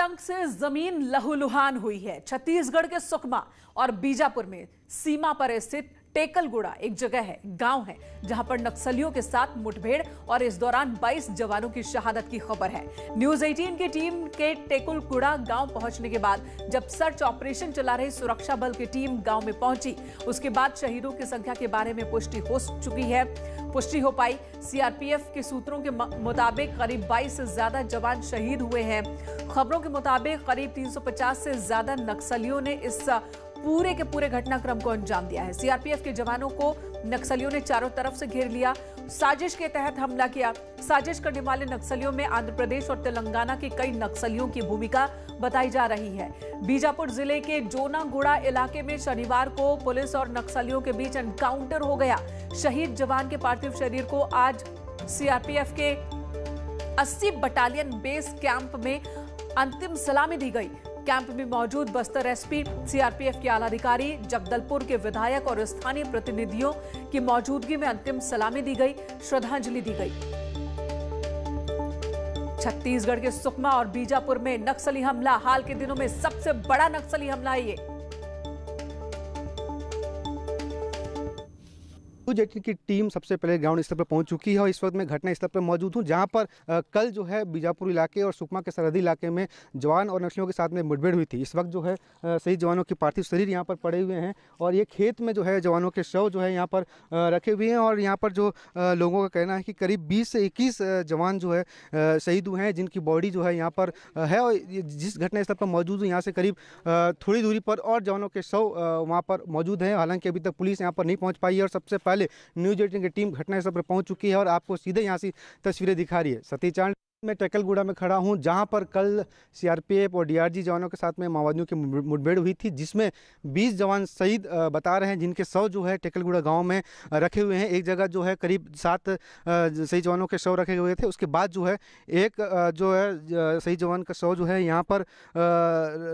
आतंक से जमीन लहूलुहान हुई है। छत्तीसगढ़ के सुकमा और बीजापुर में सीमा पर स्थित टेकलगुड़ा एक जगह है, गांव है, जहां पर नक्सलियों के साथ मुठभेड़ और इस दौरान 22 जवानों की शहादत की खबर है। न्यूज 18 की टीम के टेकलगुड़ा गांव पहुंचने के बाद जब सर्च ऑपरेशन चला रही सुरक्षा बल की टीम गांव में पहुंची, उसके बाद शहीदों की संख्या के बारे में पुष्टि हो पाई। सीआरपीएफ के सूत्रों के मुताबिक करीब 22 से ज्यादा जवान शहीद हुए हैं। खबरों के मुताबिक करीब 350 से ज्यादा नक्सलियों ने इस पूरे के पूरे घटनाक्रम को अंजाम दिया है। सीआरपीएफ के जवानों को नक्सलियों ने चारों तरफ से घेर लिया, साजिश के तहत हमला किया। साजिश करने वाले नक्सलियों में आंध्र प्रदेश और तेलंगाना के कई नक्सलियों की भूमिका बताई जा रही है। बीजापुर जिले के जोनागुड़ा इलाके में शनिवार को पुलिस और नक्सलियों के बीच एनकाउंटर हो गया। शहीद जवान के पार्थिव शरीर को आज सीआरपीएफ के 80 बटालियन बेस कैंप में अंतिम सलामी दी गई। कैंप में मौजूद बस्तर एसपी, सीआरपीएफ के आला अधिकारी, जगदलपुर के विधायक और स्थानीय प्रतिनिधियों की मौजूदगी में अंतिम सलामी दी गई, श्रद्धांजलि दी गई। छत्तीसगढ़ के सुकमा और बीजापुर में नक्सली हमला, हाल के दिनों में सबसे बड़ा नक्सली हमला है ये। न्यूज 18 की टीम सबसे पहले ग्राउंड स्तर पर पहुंच चुकी है और इस वक्त मैं घटना स्थल पर मौजूद हूं, जहां पर कल जो है बीजापुर इलाके और सुकमा के सरहदी इलाके में जवान और नक्सलियों के साथ में मुठभेड़ हुई थी। इस वक्त जो है शहीद जवानों के पार्थिव शरीर यहां पर पड़े हुए हैं और ये खेत में जो है जवानों के शव जो है यहां पर रखे हुए हैं। और यहां पर जो लोगों का कहना है कि करीब 20 से 21 जवान जो है शहीद हुए हैं, जिनकी बॉडी जो है यहाँ पर है। और जिस घटना स्थल पर मौजूद हूँ, यहाँ से करीब थोड़ी दूरी पर और जवानों के शव वहाँ पर मौजूद हैं। हालांकि अभी तक पुलिस यहाँ पर नहीं पहुँच पाई है और सबसे पहले न्यूज 18 की टीम घटनास्थल पर पहुंच चुकी है और आपको सीधे यहां से तस्वीरें दिखा रही है। सतीश चांद मैं टेकलगुड़ा में खड़ा हूं, जहां पर कल सीआरपीएफ और डीआरजी जवानों के साथ में माओवादियों की मुठभेड़ हुई थी, जिसमें 20 जवान शहीद बता रहे हैं, जिनके शव जो है टेकलगुड़ा गांव में रखे हुए हैं। एक जगह जो है करीब 7 शहीद जवानों के शव रखे हुए थे। उसके बाद जो है एक जो है शहीद जवान का शव जो है यहाँ पर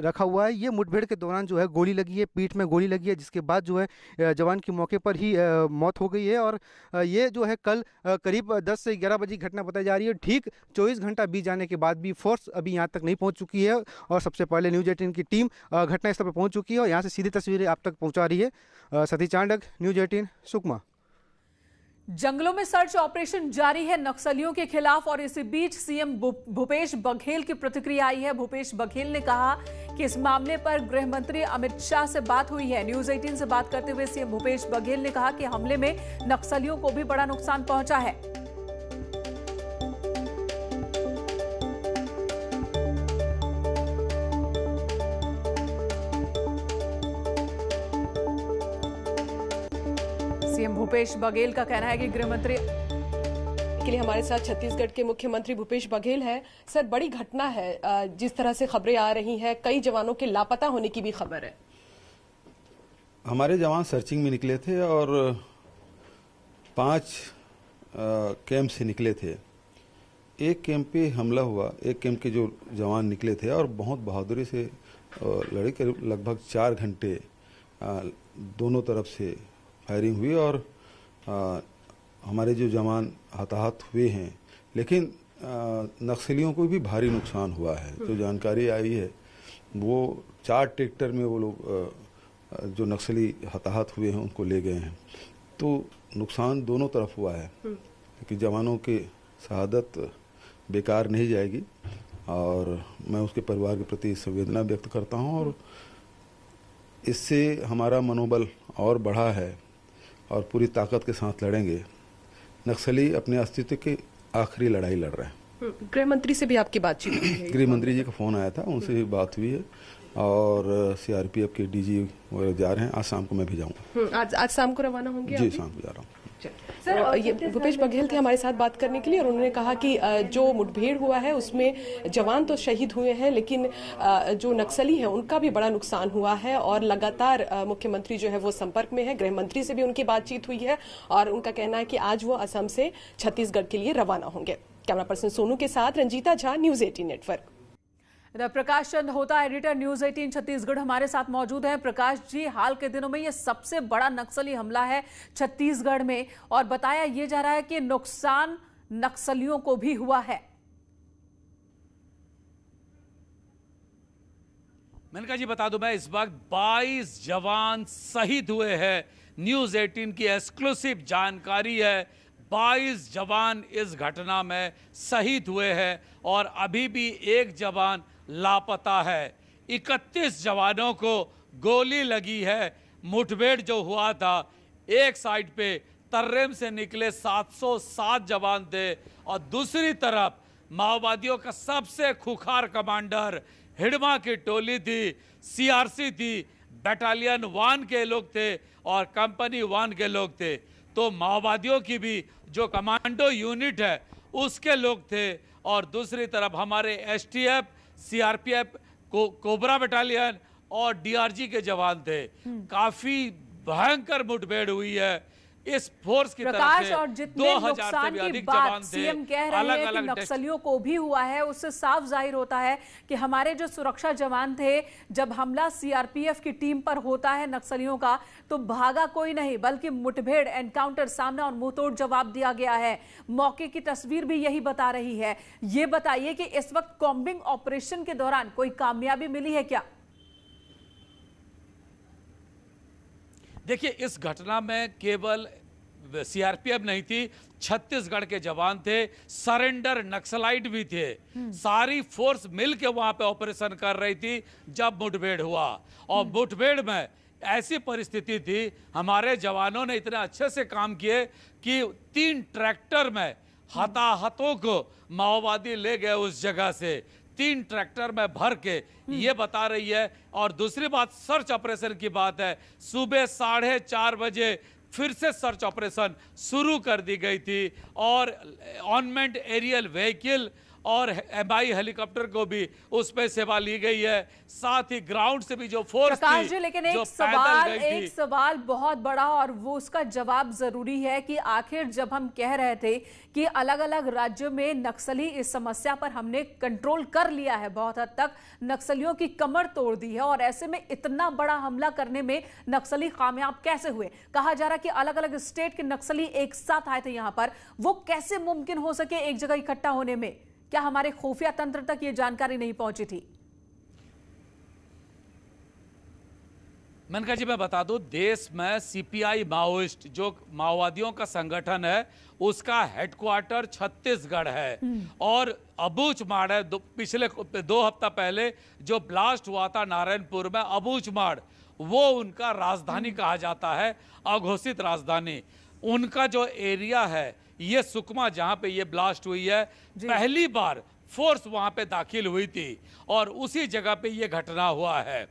रखा हुआ है। ये मुठभेड़ के दौरान जो है गोली लगी है, पीठ में गोली लगी है, जिसके बाद जो है जवान की मौके पर ही मौत हो गई है। और ये जो है कल करीब 10 से 11 बजे घटना बताई जा रही है। ठीक 24 घंटा बीत जाने के बाद भी फोर्स अभी यहां तक नहीं पहुंच चुकी है और सबसे पहले न्यूज 18 की टीम घटनास्थल पर पहुंच चुकी है और यहां से सीधी तस्वीरें आप तक पहुंचा रही है। सतीश चांडक, न्यूज 18, सुकमा। जंगलों में सर्च ऑपरेशन जारी है नक्सलियों के खिलाफ और इसी बीच सीएम भूपेश बघेल की प्रतिक्रिया आई है। भूपेश बघेल ने कहा कि इस मामले पर गृह मंत्री अमित शाह से बात हुई है। न्यूज 18 से बात करते हुए सीएम भूपेश बघेल ने कहा कि हमले में नक्सलियों को भी बड़ा नुकसान पहुंचा है। सीएम भूपेश बघेल का कहना है कि गृह मंत्री के लिए हमारे साथ छत्तीसगढ़ के मुख्यमंत्री भूपेश बघेल है। सर, बड़ी घटना है, जिस तरह से खबरें आ रही हैं, कई जवानों के लापता होने की भी खबर है। हमारे जवान सर्चिंग में निकले थे और 5 कैंप से निकले थे। एक कैंप पे हमला हुआ, एक कैंप के जो जवान निकले थे और बहुत बहादुरी से लड़े के लगभग 4 घंटे दोनों तरफ से फायरिंग हुई और हमारे जो जवान हताहत हुए हैं, लेकिन नक्सलियों को भी भारी नुकसान हुआ है। जो जानकारी आई है वो 4 ट्रैक्टर में वो लोग जो नक्सली हताहत हुए हैं उनको ले गए हैं। तो नुकसान दोनों तरफ हुआ है, क्योंकि जवानों की शहादत बेकार नहीं जाएगी और मैं उसके परिवार के प्रति संवेदना व्यक्त करता हूं। और इससे हमारा मनोबल और बढ़ा है और पूरी ताकत के साथ लड़ेंगे। नक्सली अपने अस्तित्व की आखिरी लड़ाई लड़ रहे हैं। गृह मंत्री से भी आपकी बातचीत हुई है? गृह मंत्री जी का फोन आया था, उनसे भी बात हुई है और सीआरपीएफ के डीजी वगैरह जा रहे हैं। आज शाम को मैं भी जाऊंगा। आज शाम को रवाना होंगे? जी, शाम को जा रहा हूँ। सर, ये भूपेश बघेल थे हमारे साथ बात करने के लिए और उन्होंने कहा कि जो मुठभेड़ हुआ है उसमें जवान तो शहीद हुए हैं, लेकिन जो नक्सली हैं उनका भी बड़ा नुकसान हुआ है और लगातार मुख्यमंत्री जो है वो संपर्क में है। गृह मंत्री से भी उनकी बातचीत हुई है और उनका कहना है कि आज वो असम से छत्तीसगढ़ के लिए रवाना होंगे। कैमरा पर्सन सोनू के साथ रंजीता झा, न्यूज 18 नेटवर्क। प्रकाश चंद होता एडिटर न्यूज 18 छत्तीसगढ़ हमारे साथ मौजूद है। प्रकाश जी, हाल के दिनों में ये सबसे बड़ा नक्सली हमला है छत्तीसगढ़ में और बताया ये जा रहा है कि नुकसान नक्सलियों को भी हुआ है। मैंने कहा जी बता दूं, मैं इस वक्त 22 जवान शहीद हुए हैं। न्यूज़ 18 की एक्सक्लूसिव जानकारी है, 22 जवान इस घटना में शहीद हुए हैं और अभी भी एक जवान लापता है। 31 जवानों को गोली लगी है। मुठभेड़ जो हुआ था, एक साइड पे तर्रेम से निकले 707 जवान थे और दूसरी तरफ माओवादियों का सबसे खुखार कमांडर हिडमा की टोली थी, सीआरसी थी, बटालियन 1 के लोग थे और कंपनी 1 के लोग थे। तो माओवादियों की भी जो कमांडो यूनिट है उसके लोग थे और दूसरी तरफ हमारे एसटीएफ, सीआरपीएफ, कोबरा बटालियन और डीआरजी के जवान थे। काफी भयंकर मुठभेड़ हुई है। इस फोर्स की तरफ से और जितने नुकसान की बात सीएम कह रहे हैं कि नक्सलियों को भी हुआ है, उससे साफ जाहिर होता है कि हमारे जो सुरक्षा जवान थे, जब हमला सीआरपीएफ की टीम पर होता है नक्सलियों का, तो भागा कोई नहीं बल्कि मुठभेड़, एनकाउंटर, सामना और मुंहतोड़ जवाब दिया गया है। मौके की तस्वीर भी यही बता रही है। ये बताइए कि इस वक्त कॉम्बिंग ऑपरेशन के दौरान कोई कामयाबी मिली है क्या? देखिए, इस घटना में केवल सीआरपीएफ नहीं थी, छत्तीसगढ़ के जवान थे, सरेंडर नक्सलाइट भी थे। सारी फोर्स मिलकर वहां पे ऑपरेशन कर रही थी जब मुठभेड़ हुआ। और मुठभेड़ में ऐसी परिस्थिति थी, हमारे जवानों ने इतने अच्छे से काम किए कि 3 ट्रैक्टर में हताहतों को माओवादी ले गए उस जगह से। 3 ट्रैक्टर में भर के, ये बता रही है। और दूसरी बात सर्च ऑपरेशन की बात है। सुबह 4:30 बजे फिर से सर्च ऑपरेशन शुरू कर दी गई थी और ऑनमेंट एरियल व्हीकल और एमआई हेलीकॉप्टर को भी उस पर सेवा ली गई है। साथ ही ग्राउंड से भी जो फोर्स प्रकाश जी, लेकिन एक सवाल बहुत बड़ा और वो उसका जवाब जरूरी है कि आखिर जब हम कह रहे थे कि अलग अलग राज्यों में नक्सली इस समस्या पर हमने कंट्रोल कर लिया है, बहुत हद तक नक्सलियों की कमर तोड़ दी है, और ऐसे में इतना बड़ा हमला करने में नक्सली कामयाब कैसे हुए? कहा जा रहा कि अलग अलग स्टेट के नक्सली एक साथ आए थे यहां पर, वो कैसे मुमकिन हो सके एक जगह इकट्ठा होने में? क्या हमारे खुफिया तंत्र तक ये जानकारी नहीं पहुंची थी? मैंने कहा जी, मैं बता दूं, देश में सीपीआई माओइस्ट जो माओवादियों का संगठन है, उसका हेडक्वार्टर छत्तीसगढ़ है। और अबूझमाड़ है। पिछले 2 हफ्ता पहले जो ब्लास्ट हुआ था नारायणपुर में, अबूझमाड़, वो उनका राजधानी कहा जाता है, अघोषित राजधानी। उनका जो एरिया है, ये सुकमा, जहां पे ये ब्लास्ट हुई है, पहली बार फोर्स वहां पे दाखिल हुई थी और उसी जगह पे ये घटना हुआ है।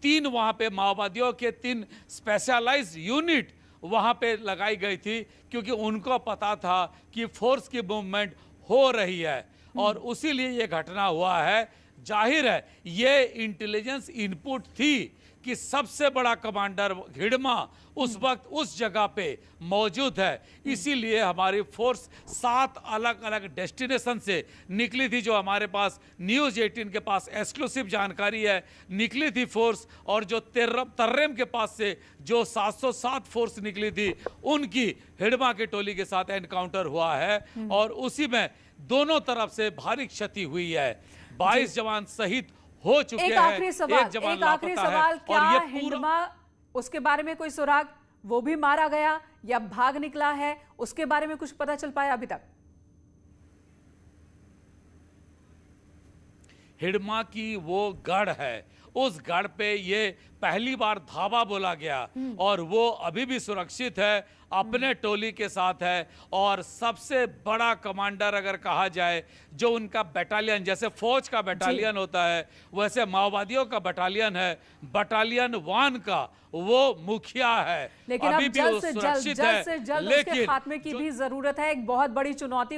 3 वहां पे माओवादियों के 3 स्पेशलाइज्ड यूनिट वहां पे लगाई गई थी, क्योंकि उनको पता था कि फोर्स की मूवमेंट हो रही है और उसी लिए ये घटना हुआ है। जाहिर है ये इंटेलिजेंस इनपुट थी कि सबसे बड़ा कमांडर हिडमा उस वक्त उस जगह पे मौजूद है, इसीलिए हमारी फोर्स 7 अलग अलग डेस्टिनेशन से निकली थी। जो हमारे पास न्यूज़ 18 के पास एक्सक्लूसिव जानकारी है, निकली थी फोर्स। और जो तर्रेम के पास से जो 707 फोर्स निकली थी, उनकी हिडमा की टोली के साथ एनकाउंटर हुआ है और उसी में दोनों तरफ से भारी क्षति हुई है। 22 जवान शहीद हो चुके हैं। एक आखिरी सवाल, क्या हिडमा, उसके बारे में कोई सुराग, वो भी मारा गया या भाग निकला है, उसके बारे में कुछ पता चल पाया अभी तक? हिडमा की वो गढ़ है, उस गढ़ पे ये पहली बार धावा बोला गया और वो अभी भी सुरक्षित है, अपने टोली के साथ है। और सबसे बड़ा कमांडर अगर कहा जाए, जो उनका बटालियन, जैसे फौज का बटालियन होता है वैसे माओवादियों का बटालियन है, बटालियन 1 का वो मुखिया है। लेकिन अभी अब भी जल्द से सुरक्षित है, जल्द उसके खात्मे की भी जरूरत है। एक बहुत बड़ी चुनौती